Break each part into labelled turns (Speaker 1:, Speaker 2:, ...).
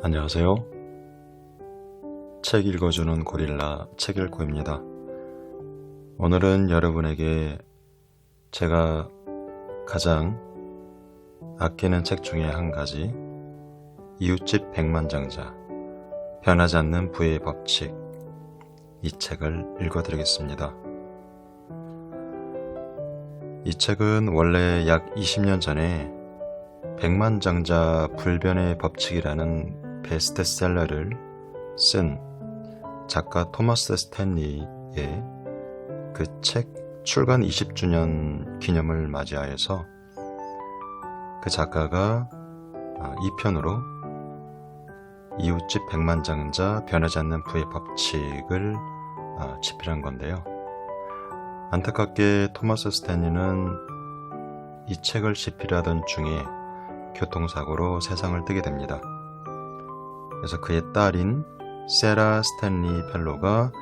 Speaker 1: 안녕하세요. 책 읽어주는 고릴라 책읽고입니다. 오늘은 여러분에게 제가 가장 아끼는 책 중에 한 가지, 이웃집 백만장자, 변하지 않는 부의 법칙, 이 책을 읽어드리겠습니다. 이 책은 원래 약 20년 전에 백만장자 불변의 법칙이라는 베스트셀러를 쓴 작가 토마스 스탠리의 그 책 출간 20주년 기념을 맞이하여서 그 작가가 2편으로 이웃집 백만장자 변하지 않는 부의 법칙을 집필한 건데요. 안타깝게 토마스 스탠리는 이 책을 집필하던 중에 교통사고로 세상을 뜨게 됩니다. 그래서 그의 딸인 세라 스탠리 펠로가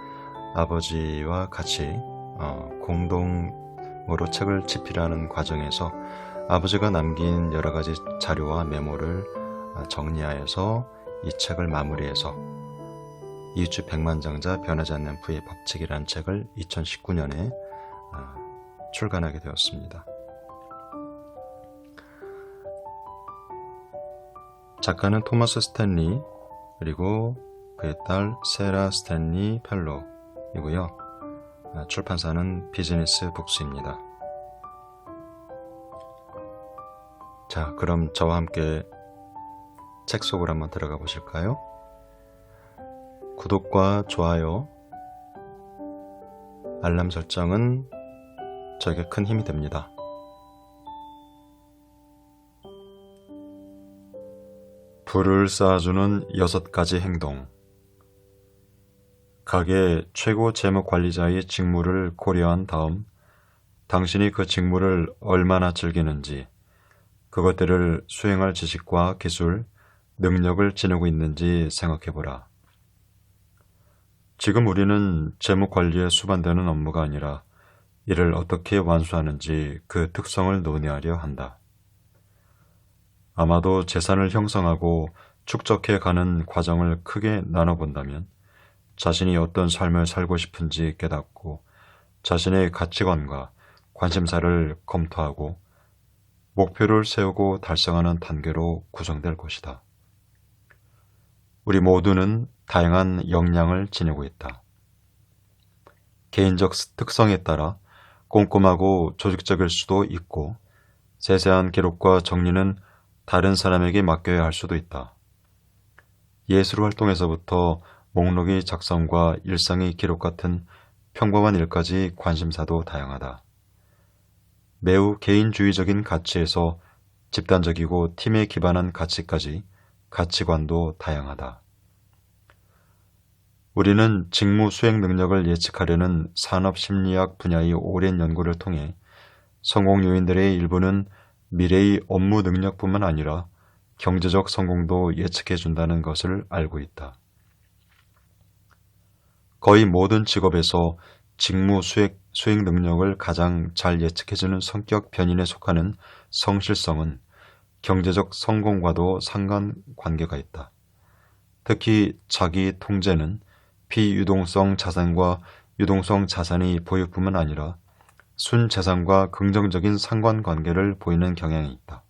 Speaker 1: 아버지와 같이 공동으로 책을 집필하는 과정에서 아버지가 남긴 여러 가지 자료와 메모를 정리하여서 이 책을 마무리해서 이웃집 백만장자 변하지 않는 부의 법칙이라는 책을 2019년에 출간하게 되었습니다. 작가는 토마스 스탠리 그리고 그의 딸 세라 스탠리 펠로이고요. 출판사는 비즈니스 북스입니다. 자, 그럼 저와 함께 책 속으로 한번 들어가 보실까요? 구독과 좋아요, 알람 설정은 저에게 큰 힘이 됩니다. 불을 쌓아주는 6가지 행동. 가게 최고 재무관리자의 직무를 고려한 다음 당신이 그 직무를 얼마나 즐기는지, 그것들을 수행할 지식과 기술, 능력을 지니고 있는지 생각해보라. 지금 우리는 재무관리에 수반되는 업무가 아니라 이를 어떻게 완수하는지 그 특성을 논의하려 한다. 아마도 재산을 형성하고 축적해 가는 과정을 크게 나눠본다면 자신이 어떤 삶을 살고 싶은지 깨닫고 자신의 가치관과 관심사를 검토하고 목표를 세우고 달성하는 단계로 구성될 것이다. 우리 모두는 다양한 역량을 지니고 있다. 개인적 특성에 따라 꼼꼼하고 조직적일 수도 있고 세세한 기록과 정리는 다른 사람에게 맡겨야 할 수도 있다. 예술 활동에서부터 목록의 작성과 일상의 기록 같은 평범한 일까지 관심사도 다양하다. 매우 개인주의적인 가치에서 집단적이고 팀에 기반한 가치까지 가치관도 다양하다. 우리는 직무 수행 능력을 예측하려는 산업심리학 분야의 오랜 연구를 통해 성공 요인들의 일부는 미래의 업무 능력뿐만 아니라 경제적 성공도 예측해준다는 것을 알고 있다. 거의 모든 직업에서 직무 수행 능력을 가장 잘 예측해주는 성격 변인에 속하는 성실성은 경제적 성공과도 상관관계가 있다. 특히 자기 통제는 비유동성 자산과 유동성 자산의 보유뿐만 아니라 순재산과 긍정적인 상관관계를 보이는 경향이 있다.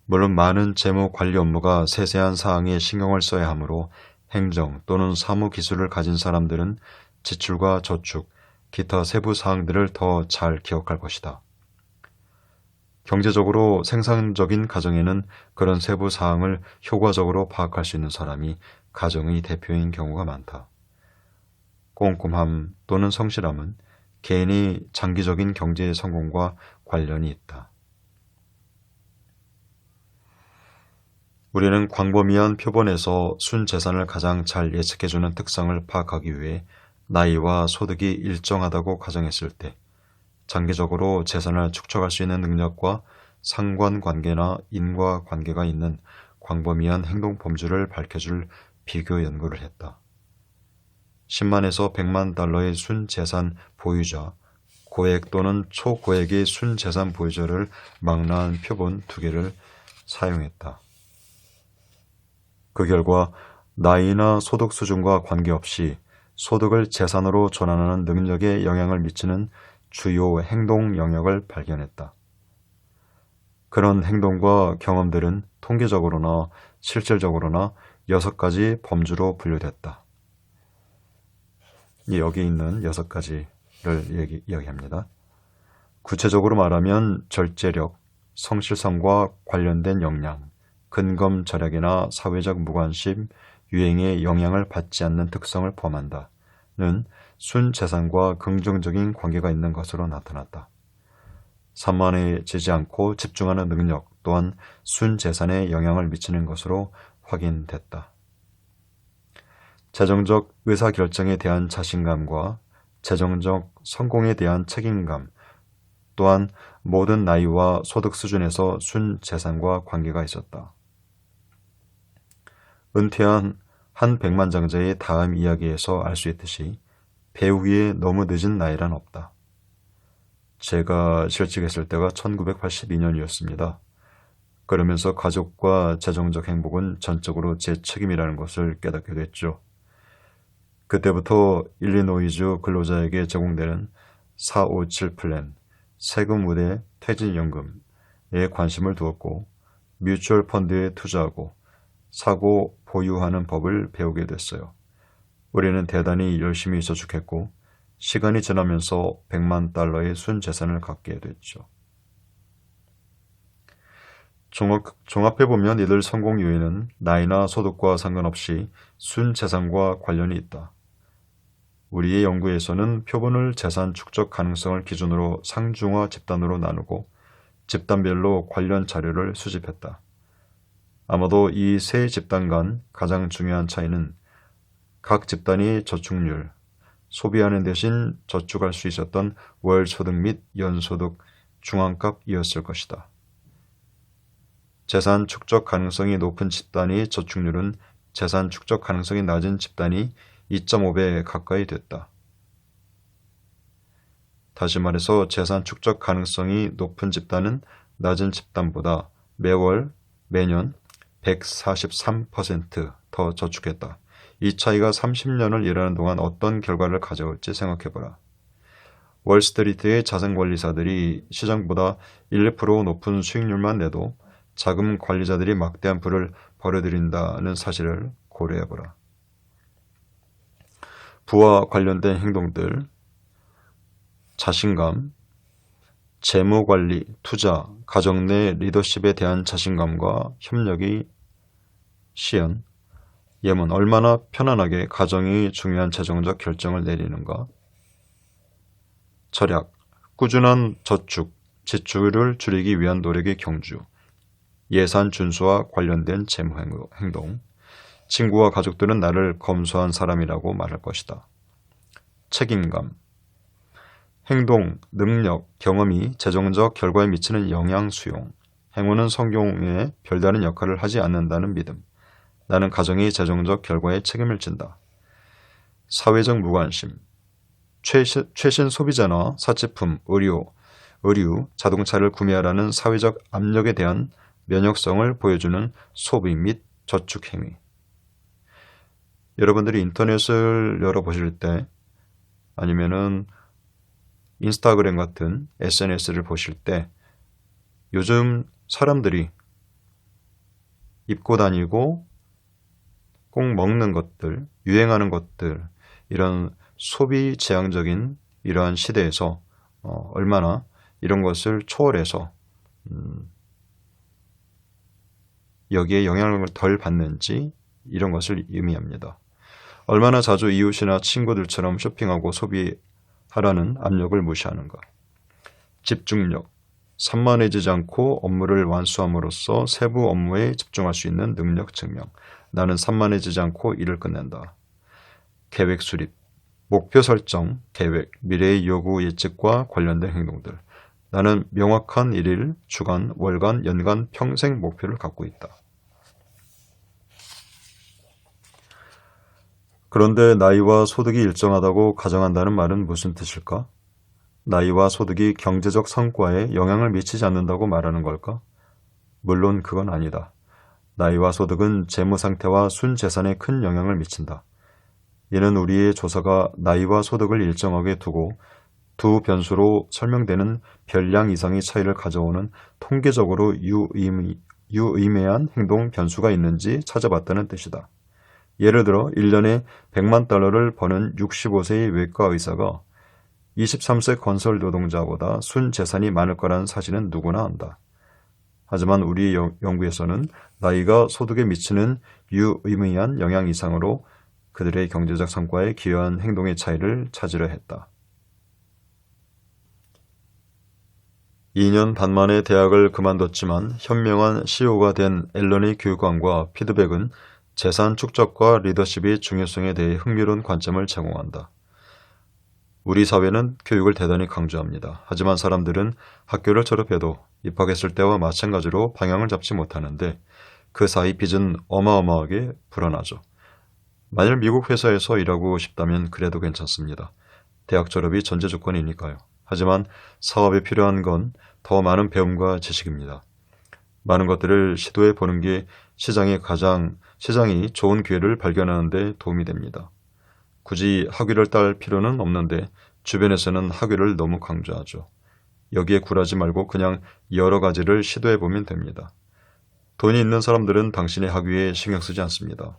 Speaker 1: 물론 많은 재무관리 업무가 세세한 사항에 신경을 써야 하므로 행정 또는 사무 기술을 가진 사람들은 지출과 저축, 기타 세부 사항들을 더 잘 기억할 것이다. 경제적으로 생산적인 가정에는 그런 세부 사항을 효과적으로 파악할 수 있는 사람이 가정의 대표인 경우가 많다. 꼼꼼함 또는 성실함은 개인의 장기적인 경제의 성공과 관련이 있다. 우리는 광범위한 표본에서 순재산을 가장 잘 예측해주는 특성을 파악하기 위해 나이와 소득이 일정하다고 가정했을 때 장기적으로 재산을 축적할 수 있는 능력과 상관관계나 인과관계가 있는 광범위한 행동 범주를 밝혀줄 비교 연구를 했다. 10만에서 100만 달러의 순재산 보유자, 고액 또는 초고액의 순재산 보유자를 망라한 표본 2개를 사용했다. 그 결과 나이나 소득 수준과 관계없이 소득을 재산으로 전환하는 능력에 영향을 미치는 주요 행동 영역을 발견했다. 그런 행동과 경험들은 통계적으로나 실질적으로나 6가지 범주로 분류됐다. 여기 있는 6가지를 이야기합니다. 구체적으로 말하면 절제력, 성실성과 관련된 역량, 근검절약이나 사회적 무관심, 유행에 영향을 받지 않는 특성을 포함한다는 순재산과 긍정적인 관계가 있는 것으로 나타났다. 산만해지지 않고 집중하는 능력 또한 순재산에 영향을 미치는 것으로 확인됐다. 재정적 의사결정에 대한 자신감과 재정적 성공에 대한 책임감 또한 모든 나이와 소득 수준에서 순재산과 관계가 있었다. 은퇴한 한 백만장자의 다음 이야기에서 알 수 있듯이 배우기에 너무 늦은 나이란 없다. 제가 실직했을 때가 1982년이었습니다. 그러면서 가족과 재정적 행복은 전적으로 제 책임이라는 것을 깨닫게 됐죠. 그때부터 일리노이주 근로자에게 제공되는 457 플랜, 세금 우대 퇴직연금에 관심을 두었고 뮤추얼 펀드에 투자하고 사고 보유하는 법을 배우게 됐어요. 우리는 대단히 열심히 저축했고 시간이 지나면서 100만 달러의 순재산을 갖게 됐죠. 종합해보면 이들 성공 요인은 나이나 소득과 상관없이 순재산과 관련이 있다. 우리의 연구에서는 표본을 재산 축적 가능성을 기준으로 상중하 집단으로 나누고 집단별로 관련 자료를 수집했다. 아마도 이 세 집단 간 가장 중요한 차이는 각 집단이 저축률, 소비하는 대신 저축할 수 있었던 월 소득 및 연소득 중앙값이었을 것이다. 재산 축적 가능성이 높은 집단의 저축률은 재산 축적 가능성이 낮은 집단이 2.5배 가까이 됐다. 다시 말해서 재산 축적 가능성이 높은 집단은 낮은 집단보다 매년 143% 더 저축했다. 이 차이가 30년을 일하는 동안 어떤 결과를 가져올지 생각해보라. 월스트리트의 자산관리사들이 시장보다 1% 높은 수익률만 내도 자금 관리자들이 막대한 부를 벌어들인다는 사실을 고려해보라. 부와 관련된 행동들, 자신감, 재무관리, 투자, 가정 내 리더십에 대한 자신감과 협력의 시연, 예문, 얼마나 편안하게 가정이 중요한 재정적 결정을 내리는가, 절약, 꾸준한 저축, 지출을 줄이기 위한 노력의 경주, 예산 준수와 관련된 재무 행동, 친구와 가족들은 나를 검소한 사람이라고 말할 것이다. 책임감, 행동, 능력, 경험이 재정적 결과에 미치는 영향 수용, 행운은 성공에 별다른 역할을 하지 않는다는 믿음, 나는 가정의 재정적 결과에 책임을 진다. 사회적 무관심, 최신 소비자나 사치품, 의류, 자동차를 구매하라는 사회적 압력에 대한 면역성을 보여주는 소비 및 저축 행위. 여러분들이 인터넷을 열어보실 때 아니면은 인스타그램 같은 SNS를 보실 때 요즘 사람들이 입고 다니고 꼭 먹는 것들, 유행하는 것들, 이런 소비 지향적인 이러한 시대에서 얼마나 이런 것을 초월해서 여기에 영향을 덜 받는지 이런 것을 의미합니다. 얼마나 자주 이웃이나 친구들처럼 쇼핑하고 소비하라는 압력을 무시하는가. 집중력, 산만해지지 않고 업무를 완수함으로써 세부 업무에 집중할 수 있는 능력 증명. 나는 산만해지지 않고 일을 끝낸다. 계획 수립, 목표 설정, 계획, 미래의 요구 예측과 관련된 행동들. 나는 명확한 일일, 주간, 월간, 연간, 평생 목표를 갖고 있다. 그런데 나이와 소득이 일정하다고 가정한다는 말은 무슨 뜻일까? 나이와 소득이 경제적 성과에 영향을 미치지 않는다고 말하는 걸까? 물론 그건 아니다. 나이와 소득은 재무 상태와 순재산에 큰 영향을 미친다. 이는 우리의 조사가 나이와 소득을 일정하게 두고 두 변수로 설명되는 별량 이상의 차이를 가져오는 통계적으로 유의미한 행동 변수가 있는지 찾아봤다는 뜻이다. 예를 들어 1년에 100만 달러를 버는 65세의 외과 의사가 23세 건설 노동자보다 순재산이 많을 거라는 사실은 누구나 안다. 하지만 우리 연구에서는 나이가 소득에 미치는 유의미한 영향 이상으로 그들의 경제적 성과에 기여한 행동의 차이를 찾으려 했다. 2년 반 만에 대학을 그만뒀지만 현명한 CEO가 된 앨런의 교육관과 피드백은 재산 축적과 리더십의 중요성에 대해 흥미로운 관점을 제공한다. 우리 사회는 교육을 대단히 강조합니다. 하지만 사람들은 학교를 졸업해도 입학했을 때와 마찬가지로 방향을 잡지 못하는데 그 사이 빚은 어마어마하게 불어나죠. 만일 미국 회사에서 일하고 싶다면 그래도 괜찮습니다. 대학 졸업이 전제 조건이니까요. 하지만 사업에 필요한 건 더 많은 배움과 지식입니다. 많은 것들을 시도해 보는 게 시장이 좋은 기회를 발견하는 데 도움이 됩니다. 굳이 학위를 딸 필요는 없는데 주변에서는 학위를 너무 강조하죠. 여기에 굴하지 말고 그냥 여러 가지를 시도해 보면 됩니다. 돈이 있는 사람들은 당신의 학위에 신경 쓰지 않습니다.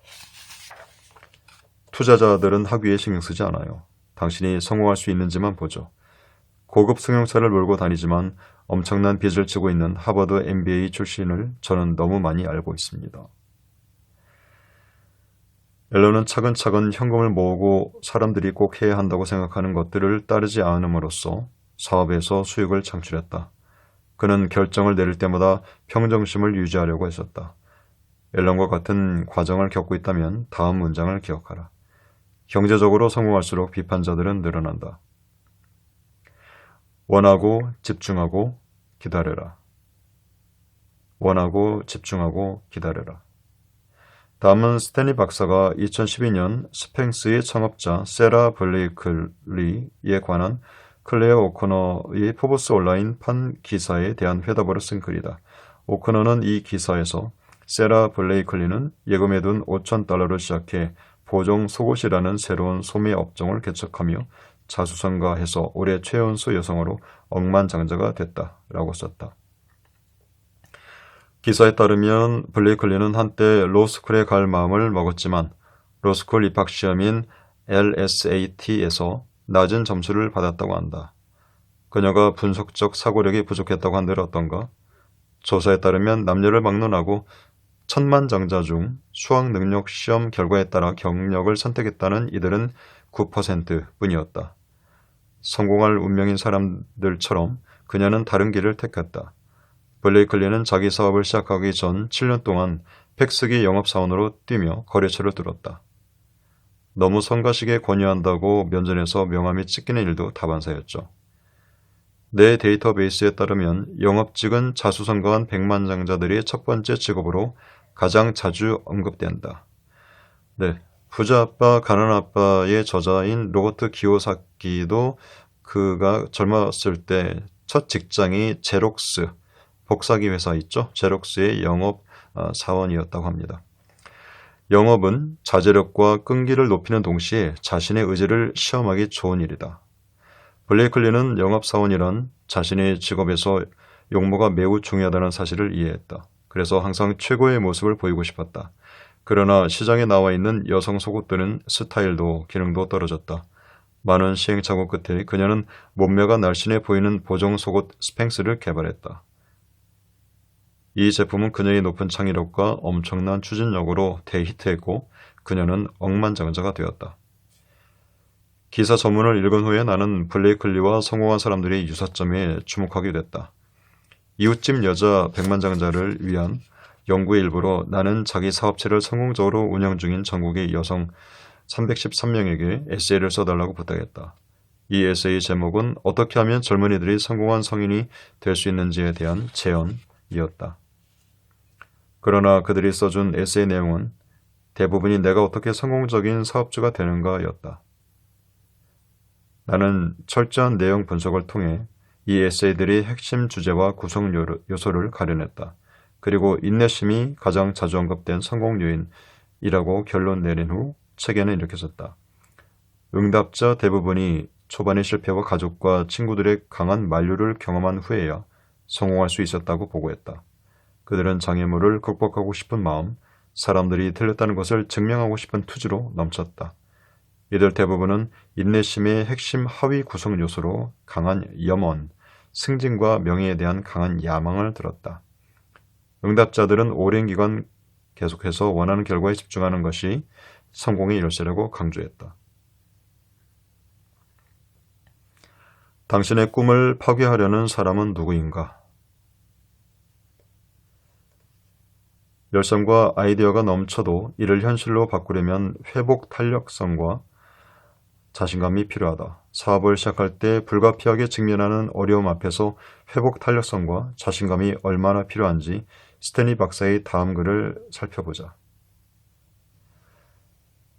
Speaker 1: 투자자들은 학위에 신경 쓰지 않아요. 당신이 성공할 수 있는지만 보죠. 고급 승용차를 몰고 다니지만 엄청난 빚을 지고 있는 하버드 MBA 출신을 저는 너무 많이 알고 있습니다. 앨런은 차근차근 현금을 모으고 사람들이 꼭 해야 한다고 생각하는 것들을 따르지 않음으로써 사업에서 수익을 창출했다. 그는 결정을 내릴 때마다 평정심을 유지하려고 했었다. 앨런과 같은 과정을 겪고 있다면 다음 문장을 기억하라. 경제적으로 성공할수록 비판자들은 늘어난다. 원하고 집중하고 기다려라. 원하고 집중하고 기다려라. 다음은 스탠리 박사가 2012년 스팽스의 창업자 세라 블레이클리에 관한 클레어 오코너의 포브스 온라인판 기사에 대한 회답으로 쓴 글이다. 오코너는 이 기사에서 세라 블레이클리는 예금해둔 $5,000로 시작해 보정 속옷이라는 새로운 소매 업종을 개척하며 자수성가해서 올해 최연소 여성으로 억만장자가 됐다라고 썼다. 기사에 따르면 블레이클리는 한때 로스쿨에 갈 마음을 먹었지만 로스쿨 입학시험인 LSAT에서 낮은 점수를 받았다고 한다. 그녀가 분석적 사고력이 부족했다고 한들 어떤가? 조사에 따르면 남녀를 막론하고 1000만장자 중 수학 능력 시험 결과에 따라 경력을 선택했다는 이들은 9% 뿐이었다. 성공할 운명인 사람들처럼 그녀는 다른 길을 택했다. 블레이클리는 자기 사업을 시작하기 전 7년 동안 팩스기 영업사원으로 뛰며 거래처를 뚫었다. 너무 성가시게 권유한다고 면전에서 명함이 찢기는 일도 다반사였죠. 내 데이터베이스에 따르면 영업직은 자수성가한 백만장자들의 첫 번째 직업으로 가장 자주 언급된다. 네, 부자 아빠, 가난 아빠의 저자인 로버트 기요사키도 그가 젊었을 때 첫 직장이 제록스, 복사기 회사 있죠? 제록스의 영업 사원이었다고 합니다. 영업은 자제력과 끈기를 높이는 동시에 자신의 의지를 시험하기 좋은 일이다. 블레이클리는 영업사원이란 자신의 직업에서 용모가 매우 중요하다는 사실을 이해했다. 그래서 항상 최고의 모습을 보이고 싶었다. 그러나 시장에 나와 있는 여성 속옷들은 스타일도 기능도 떨어졌다. 많은 시행착오 끝에 그녀는 몸매가 날씬해 보이는 보정 속옷 스팽스를 개발했다. 이 제품은 그녀의 높은 창의력과 엄청난 추진력으로 대히트했고 그녀는 억만장자가 되었다. 기사 전문을 읽은 후에 나는 블레이클리와 성공한 사람들의 유사점에 주목하게 됐다. 이웃집 여자 백만장자를 위한 연구의 일부로 나는 자기 사업체를 성공적으로 운영 중인 전국의 여성 313명에게 에세이를 써달라고 부탁했다. 이 에세이 제목은 어떻게 하면 젊은이들이 성공한 성인이 될 수 있는지에 대한 제언이었다. 그러나 그들이 써준 에세이 내용은 대부분이 내가 어떻게 성공적인 사업주가 되는가였다. 나는 철저한 내용 분석을 통해 이 에세이들이 핵심 주제와 구성 요소를 가려냈다. 그리고 인내심이 가장 자주 언급된 성공 요인이라고 결론 내린 후 책에는 이렇게 썼다. 응답자 대부분이 초반의 실패와 가족과 친구들의 강한 만류를 경험한 후에야 성공할 수 있었다고 보고했다. 그들은 장애물을 극복하고 싶은 마음, 사람들이 틀렸다는 것을 증명하고 싶은 투지로 넘쳤다. 이들 대부분은 인내심의 핵심 하위 구성 요소로 강한 염원, 승진과 명예에 대한 강한 야망을 들었다. 응답자들은 오랜 기간 계속해서 원하는 결과에 집중하는 것이 성공의 열쇠라고 강조했다. 당신의 꿈을 파괴하려는 사람은 누구인가? 열성과 아이디어가 넘쳐도 이를 현실로 바꾸려면 회복 탄력성과 자신감이 필요하다. 사업을 시작할 때 불가피하게 직면하는 어려움 앞에서 회복 탄력성과 자신감이 얼마나 필요한지 스탠리 박사의 다음 글을 살펴보자.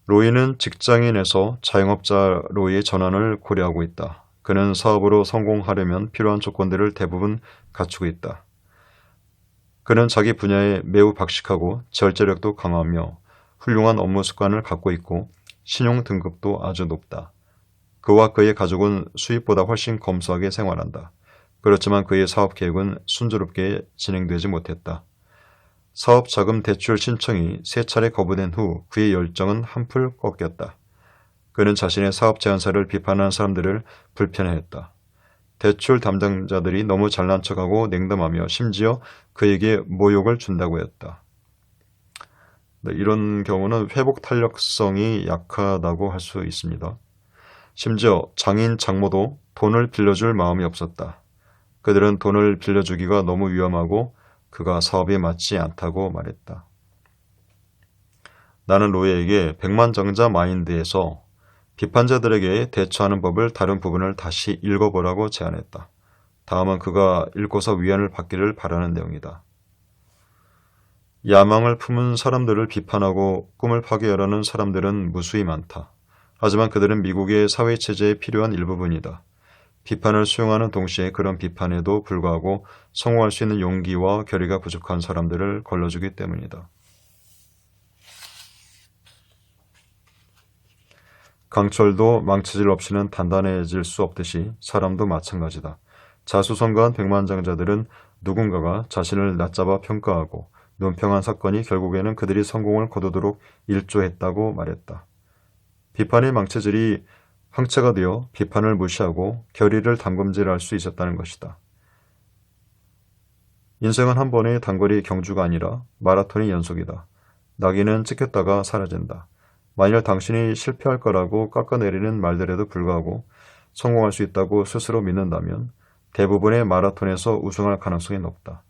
Speaker 1: 로이는 직장인에서 자영업자로의 전환을 고려하고 있다. 그는 사업으로 성공하려면 필요한 조건들을 대부분 갖추고 있다. 그는 자기 분야에 매우 박식하고 절제력도 강하며 훌륭한 업무 습관을 갖고 있고 신용 등급도 아주 높다. 그와 그의 가족은 수입보다 훨씬 검소하게 생활한다. 그렇지만 그의 사업 계획은 순조롭게 진행되지 못했다. 사업 자금 대출 신청이 3차례 거부된 후 그의 열정은 한풀 꺾였다. 그는 자신의 사업 제안사를 비판하는 사람들을 불편해했다. 대출 담당자들이 너무 잘난 척하고 냉담하며 심지어 그에게 모욕을 준다고 했다. 이런 경우는 회복 탄력성이 약하다고 할 수 있습니다. 심지어 장인 장모도 돈을 빌려줄 마음이 없었다. 그들은 돈을 빌려주기가 너무 위험하고 그가 사업에 맞지 않다고 말했다. 나는 로이에게 백만장자 마인드에서 비판자들에게 대처하는 법을 다른 부분을 다시 읽어보라고 제안했다. 다음은 그가 읽고서 위안을 받기를 바라는 내용이다. 야망을 품은 사람들을 비판하고 꿈을 파괴하려는 사람들은 무수히 많다. 하지만 그들은 미국의 사회체제에 필요한 일부분이다. 비판을 수용하는 동시에 그런 비판에도 불구하고 성공할 수 있는 용기와 결의가 부족한 사람들을 걸러주기 때문이다. 강철도 망치질 없이는 단단해질 수 없듯이 사람도 마찬가지다. 자수성가한 백만장자들은 누군가가 자신을 낮잡아 평가하고 논평한 사건이 결국에는 그들이 성공을 거두도록 일조했다고 말했다. 비판의 망치질이 황체가 되어 비판을 무시하고 결의를 담금질할 수 있었다는 것이다. 인생은 한 번의 단거리 경주가 아니라 마라톤의 연속이다. 낙이는 찍혔다가 사라진다. 만일 당신이 실패할 거라고 깎아내리는 말들에도 불구하고 성공할 수 있다고 스스로 믿는다면 대부분의 마라톤에서 우승할 가능성이 높다.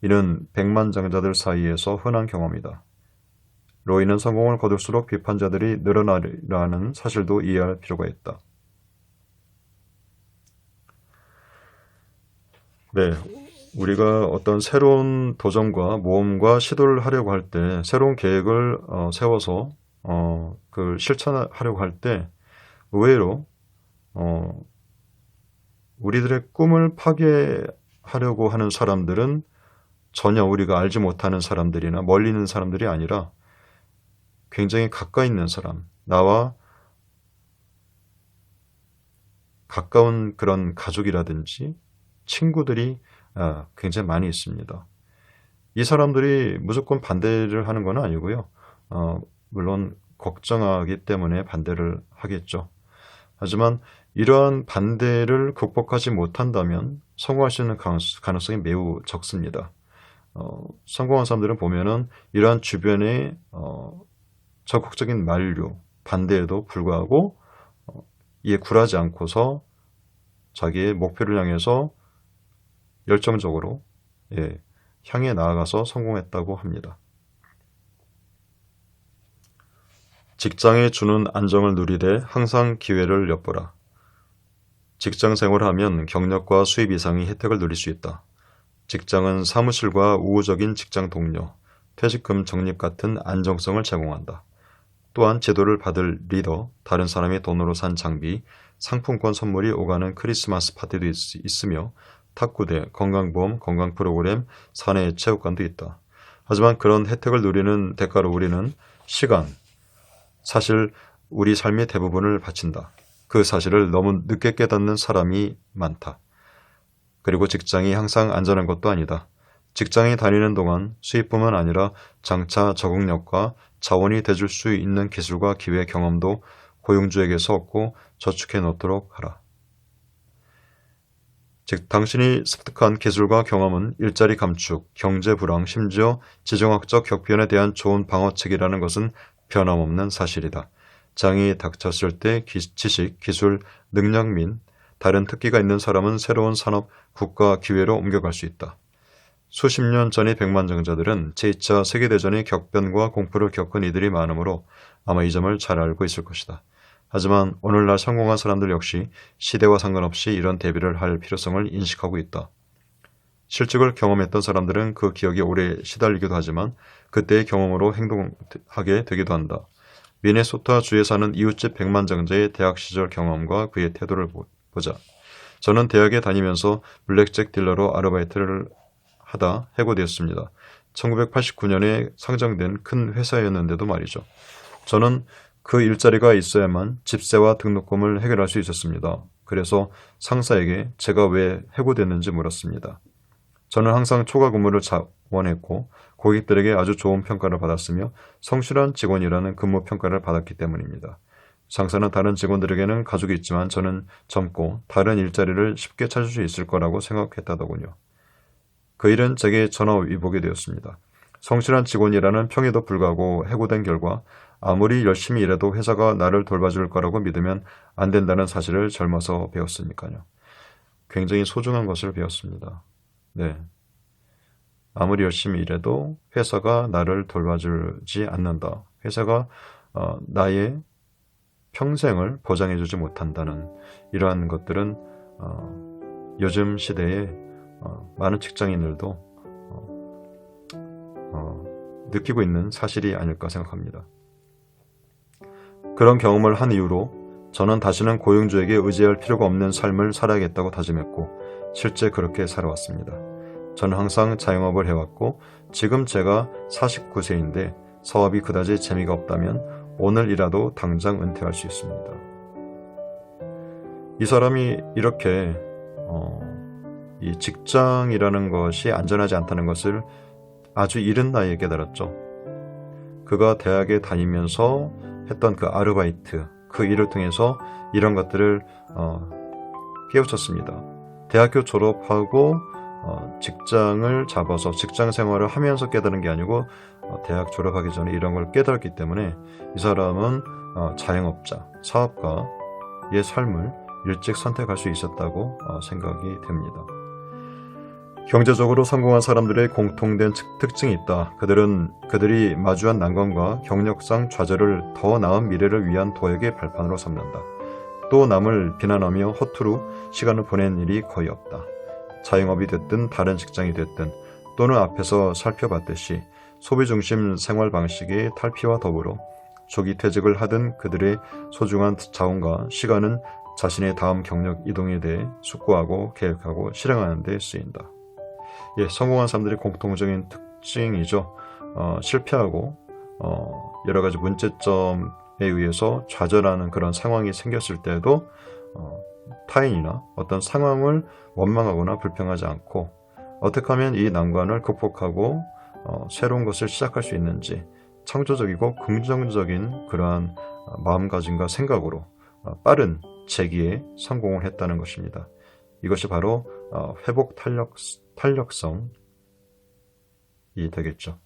Speaker 1: 이는 백만장자들 사이에서 흔한 경험이다. 로이는 성공을 거둘수록 비판자들이 늘어나리라는 사실도 이해할 필요가 있다. 네, 우리가 어떤 새로운 도전과 모험과 시도를 하려고 할 때 새로운 계획을 세워서 그걸 실천하려고 할 때 의외로 우리들의 꿈을 파괴하려고 하는 사람들은 전혀 우리가 알지 못하는 사람들이나 멀리 있는 사람들이 아니라 굉장히 가까이 있는 사람, 나와 가까운 그런 가족이라든지 친구들이 굉장히 많이 있습니다. 이 사람들이 무조건 반대를 하는 건 아니고요. 물론 걱정하기 때문에 반대를 하겠죠. 하지만 이러한 반대를 극복하지 못한다면 성공할 수 있는 가능성이 매우 적습니다. 성공한 사람들은 보면은 이러한 주변의 적극적인 만류, 반대에도 불구하고 이에 굴하지 않고서 자기의 목표를 향해서 열정적으로 향해 나아가서 성공했다고 합니다. 직장에 주는 안정을 누리되 항상 기회를 엿보라. 직장 생활을 하면 경력과 수입 이상의 혜택을 누릴 수 있다. 직장은 사무실과 우호적인 직장 동료, 퇴직금 적립 같은 안정성을 제공한다. 또한 제도를 받을 리더, 다른 사람의 돈으로 산 장비, 상품권 선물이 오가는 크리스마스 파티도 있으며 탁구대, 건강보험, 건강프로그램, 사내 체육관도 있다. 하지만 그런 혜택을 누리는 대가로 우리는 시간, 사실 우리 삶의 대부분을 바친다. 그 사실을 너무 늦게 깨닫는 사람이 많다. 그리고 직장이 항상 안전한 것도 아니다. 직장에 다니는 동안 수입뿐만 아니라 장차 적응력과 자원이 돼줄 수 있는 기술과 기회, 경험도 고용주에게서 얻고 저축해 놓도록 하라. 즉, 당신이 습득한 기술과 경험은 일자리 감축, 경제 불황, 심지어 지정학적 격변에 대한 좋은 방어책이라는 것은 변함없는 사실이다. 장이 닥쳤을 때 지식, 기술, 능력 및 다른 특기가 있는 사람은 새로운 산업, 국가, 기회로 옮겨갈 수 있다. 수십 년 전의 백만장자들은 제2차 세계대전의 격변과 공포를 겪은 이들이 많으므로 아마 이 점을 잘 알고 있을 것이다. 하지만 오늘날 성공한 사람들 역시 시대와 상관없이 이런 대비를 할 필요성을 인식하고 있다. 실직을 경험했던 사람들은 그 기억에 오래 시달리기도 하지만 그때의 경험으로 행동하게 되기도 한다. 미네소타 주에 사는 이웃집 백만장자의 대학 시절 경험과 그의 태도를 보자. 저는 대학에 다니면서 블랙잭 딜러로 아르바이트를 하다 해고되었습니다. 1989년에 상장된 큰 회사였는데도 말이죠. 저는 그 일자리가 있어야만 집세와 등록금을 해결할 수 있었습니다. 그래서 상사에게 제가 왜 해고됐는지 물었습니다. 저는 항상 초과 근무를 자원했고 고객들에게 아주 좋은 평가를 받았으며 성실한 직원이라는 근무 평가를 받았기 때문입니다. 상사는 다른 직원들에게는 가족이 있지만 저는 젊고 다른 일자리를 쉽게 찾을 수 있을 거라고 생각했다더군요. 그 일은 제게 전화위복이 되었습니다. 성실한 직원이라는 평에도 불구하고 해고된 결과 아무리 열심히 일해도 회사가 나를 돌봐줄 거라고 믿으면 안 된다는 사실을 젊어서 배웠으니까요. 굉장히 소중한 것을 배웠습니다. 네. 아무리 열심히 일해도 회사가 나를 돌봐주지 않는다. 회사가 나의 평생을 보장해주지 못한다는 이러한 것들은 요즘 시대에 많은 직장인들도 느끼고 있는 사실이 아닐까 생각합니다. 그런 경험을 한 이후로 저는 다시는 고용주에게 의지할 필요가 없는 삶을 살아야겠다고 다짐했고 실제 그렇게 살아왔습니다. 저는 항상 자영업을 해왔고 지금 제가 49세인데 사업이 그다지 재미가 없다면 오늘이라도 당장 은퇴할 수 있습니다. 이 사람이 이렇게 이 직장이라는 것이 안전하지 않다는 것을 아주 이른 나이에 깨달았죠. 그가 대학에 다니면서 했던 그 아르바이트, 그 일을 통해서 이런 것들을 깨우쳤습니다. 대학교 졸업하고 직장을 잡아서 직장 생활을 하면서 깨달은 게 아니고 대학 졸업하기 전에 이런 걸 깨달았기 때문에 이 사람은 자영업자, 사업가의 삶을 일찍 선택할 수 있었다고 생각이 됩니다. 경제적으로 성공한 사람들의 공통된 특징이 있다. 그들이 마주한 난관과 경력상 좌절을 더 나은 미래를 위한 도약의 발판으로 삼는다. 또 남을 비난하며 허투루 시간을 보낸 일이 거의 없다. 자영업이 됐든 다른 직장이 됐든 또는 앞에서 살펴봤듯이 소비중심 생활 방식의 탈피와 더불어 조기 퇴직을 하든 그들의 소중한 자원과 시간은 자신의 다음 경력 이동에 대해 숙고하고 계획하고 실행하는 데 쓰인다. 성공한 사람들의 공통적인 특징이죠. 실패하고 여러 가지 문제점에 의해서 좌절하는 그런 상황이 생겼을 때도 타인이나 어떤 상황을 원망하거나 불평하지 않고 어떻게 하면 이 난관을 극복하고 새로운 것을 시작할 수 있는지 창조적이고 긍정적인 그러한 마음가짐과 생각으로 빠른 재기에 성공을 했다는 것입니다. 이것이 바로 회복 탄력성이 되겠죠.